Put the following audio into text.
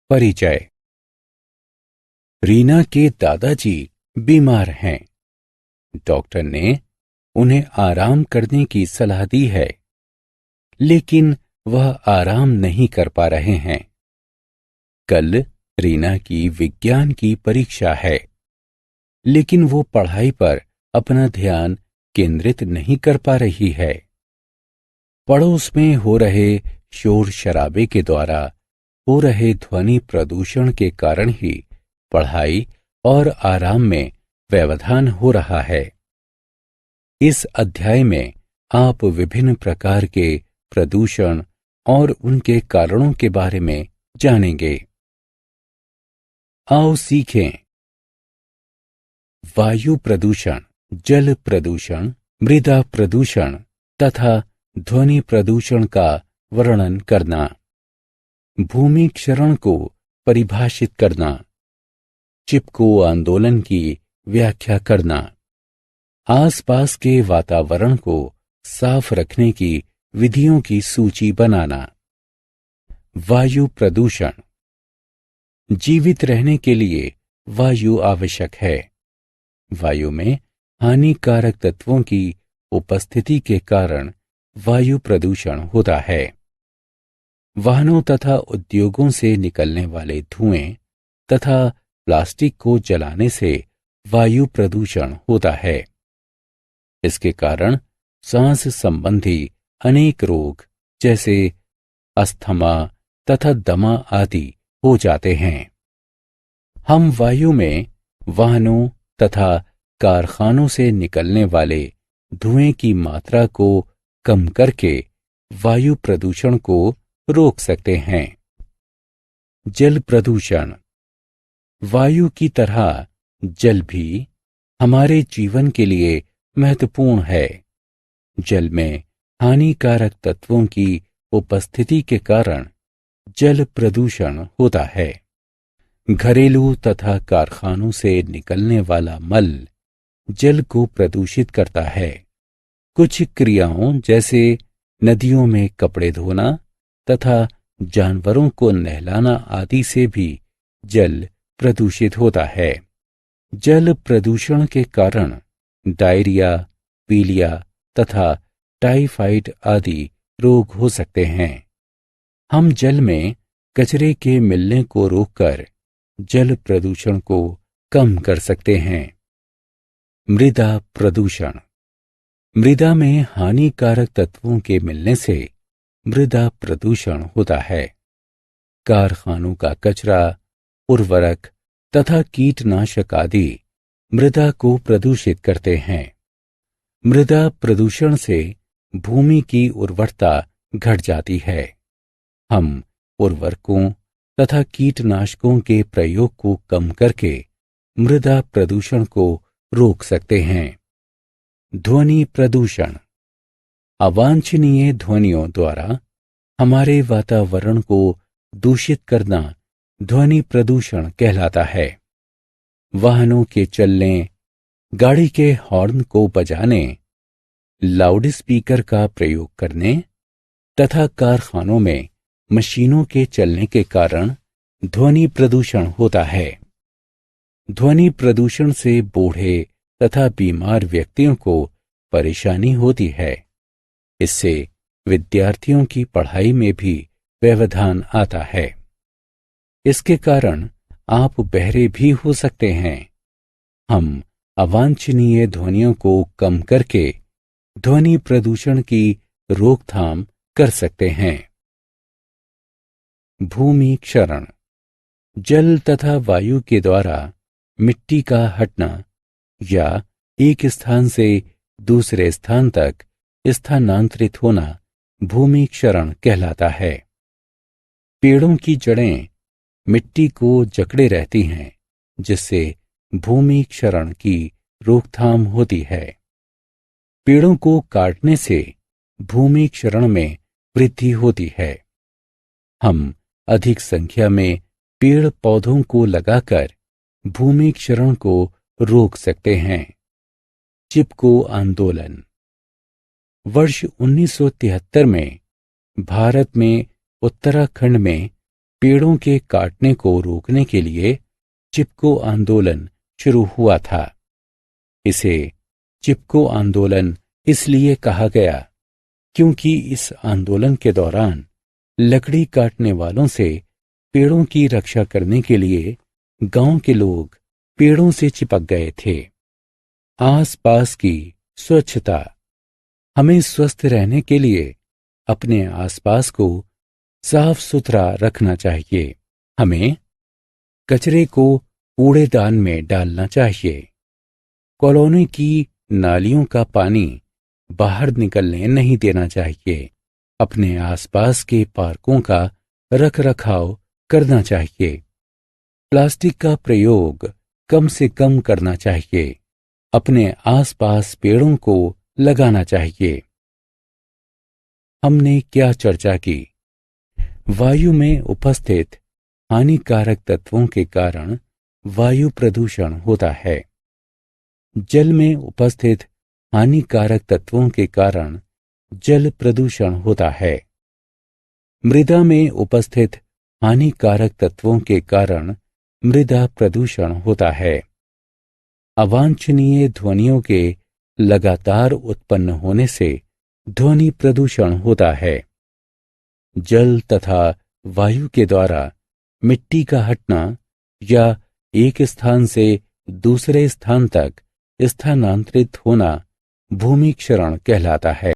परिचय। रीना के दादाजी बीमार हैं। डॉक्टर ने उन्हें आराम करने की सलाह दी है, लेकिन वह आराम नहीं कर पा रहे हैं। कल रीना की विज्ञान की परीक्षा है, लेकिन वो पढ़ाई पर अपना ध्यान केंद्रित नहीं कर पा रही है। पड़ोस में हो रहे शोर शराबे के द्वारा हो रहे ध्वनि प्रदूषण के कारण ही पढ़ाई और आराम में व्यवधान हो रहा है। इस अध्याय में आप विभिन्न प्रकार के प्रदूषण और उनके कारणों के बारे में जानेंगे। आओ सीखें। वायु प्रदूषण, जल प्रदूषण, मृदा प्रदूषण तथा ध्वनि प्रदूषण का वर्णन करना। भूमि क्षरण को परिभाषित करना। चिपको आंदोलन की व्याख्या करना। आसपास के वातावरण को साफ रखने की विधियों की सूची बनाना। वायु प्रदूषण। जीवित रहने के लिए वायु आवश्यक है। वायु में हानिकारक तत्वों की उपस्थिति के कारण वायु प्रदूषण होता है। वाहनों तथा उद्योगों से निकलने वाले धुएं तथा प्लास्टिक को जलाने से वायु प्रदूषण होता है। इसके कारण सांस संबंधी अनेक रोग जैसे अस्थमा तथा दमा आदि हो जाते हैं। हम वायु में वाहनों तथा कारखानों से निकलने वाले धुएं की मात्रा को कम करके वायु प्रदूषण को रोक सकते हैं। जल प्रदूषण। वायु की तरह जल भी हमारे जीवन के लिए महत्वपूर्ण है। जल में हानिकारक तत्वों की उपस्थिति के कारण जल प्रदूषण होता है। घरेलू तथा कारखानों से निकलने वाला मल जल को प्रदूषित करता है। कुछ क्रियाओं जैसे नदियों में कपड़े धोना तथा जानवरों को नहलाना आदि से भी जल प्रदूषित होता है। जल प्रदूषण के कारण डायरिया, पीलिया तथा टाइफाइड आदि रोग हो सकते हैं। हम जल में कचरे के मिलने को रोककर जल प्रदूषण को कम कर सकते हैं। मृदा प्रदूषण। मृदा में हानिकारक तत्वों के मिलने से मृदा प्रदूषण होता है। कारखानों का कचरा, उर्वरक तथा कीटनाशक आदि मृदा को प्रदूषित करते हैं। मृदा प्रदूषण से भूमि की उर्वरता घट जाती है। हम उर्वरकों तथा कीटनाशकों के प्रयोग को कम करके मृदा प्रदूषण को रोक सकते हैं। ध्वनि प्रदूषण। अवांछनीय ध्वनियों द्वारा हमारे वातावरण को दूषित करना ध्वनि प्रदूषण कहलाता है। वाहनों के चलने, गाड़ी के हॉर्न को बजाने, लाउड स्पीकर का प्रयोग करने तथा कारखानों में मशीनों के चलने के कारण ध्वनि प्रदूषण होता है। ध्वनि प्रदूषण से बूढ़े तथा बीमार व्यक्तियों को परेशानी होती है। इससे विद्यार्थियों की पढ़ाई में भी व्यवधान आता है। इसके कारण आप बहरे भी हो सकते हैं। हम अवांछनीय ध्वनियों को कम करके ध्वनि प्रदूषण की रोकथाम कर सकते हैं। भूमि क्षरण। जल तथा वायु के द्वारा मिट्टी का हटना या एक स्थान से दूसरे स्थान तक स्थानांतरित होना भूमि क्षरण कहलाता है। पेड़ों की जड़ें मिट्टी को जकड़े रहती हैं, जिससे भूमि क्षरण की रोकथाम होती है। पेड़ों को काटने से भूमि क्षरण में वृद्धि होती है। हम अधिक संख्या में पेड़ पौधों को लगाकर भूमि क्षरण को रोक सकते हैं। चिपको आंदोलन। वर्ष 1973 में भारत में उत्तराखंड में पेड़ों के काटने को रोकने के लिए चिपको आंदोलन शुरू हुआ था। इसे चिपको आंदोलन इसलिए कहा गया क्योंकि इस आंदोलन के दौरान लकड़ी काटने वालों से पेड़ों की रक्षा करने के लिए गांव के लोग पेड़ों से चिपक गए थे। आसपास की स्वच्छता। हमें स्वस्थ रहने के लिए अपने आसपास को साफ सुथरा रखना चाहिए। हमें कचरे को कूड़ेदान में डालना चाहिए। कॉलोनी की नालियों का पानी बाहर निकलने नहीं देना चाहिए। अपने आसपास के पार्कों का रखरखाव करना चाहिए। प्लास्टिक का प्रयोग कम से कम करना चाहिए। अपने आसपास पेड़ों को लगाना चाहिए। हमने क्या चर्चा की? वायु में उपस्थित हानिकारक तत्वों के कारण वायु प्रदूषण होता है। जल में उपस्थित हानिकारक तत्वों के कारण जल प्रदूषण होता है। मृदा में उपस्थित हानिकारक तत्वों के कारण मृदा प्रदूषण होता है। अवांछनीय ध्वनियों के लगातार उत्पन्न होने से ध्वनि प्रदूषण होता है। जल तथा वायु के द्वारा मिट्टी का हटना या एक स्थान से दूसरे स्थान तक स्थानांतरित होना भूमि क्षरण कहलाता है।